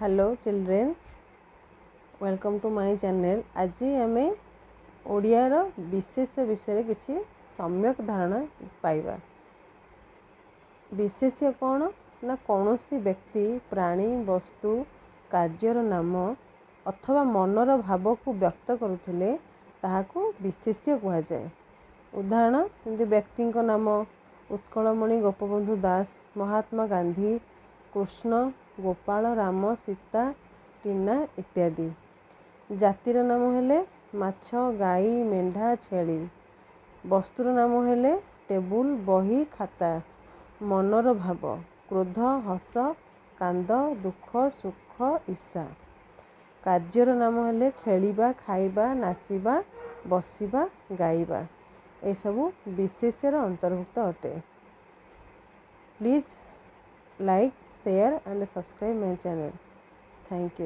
Hello children, welcome to my channel. आज आम ओडियार विशेष विषय किसी सम्यक धारणा पाइबा। विशेष्य कौन ना कौन सी व्यक्ति, प्राणी, वस्तु, कार्यर नाम अथवा मनर भाव को व्यक्त करुथिले ताहाकू विशेष्य कहा जाए। उदाहरण जमि व्यक्ति नाम उत्कलमणि गोपबंधु दास, महात्मा गांधी, कृष्ण, गोपाल, राम, सीता, टीना इत्यादि। जातिर नाम हेले माछ, गाई, मेंढा, छेली। वस्तुर नाम हेले टेबुल, बही, खाता। मनर भाव क्रोध, हस, कांद, दुख, सुख, ईर्षा। कार्यर नाम हेले खेलिबा, खाइबा, नाचिबा, बसिबा, गाइबा। ए सबु विशेष्यर अंतर्भुक्त अटे। Please like, share and subscribe my channel. Thank you.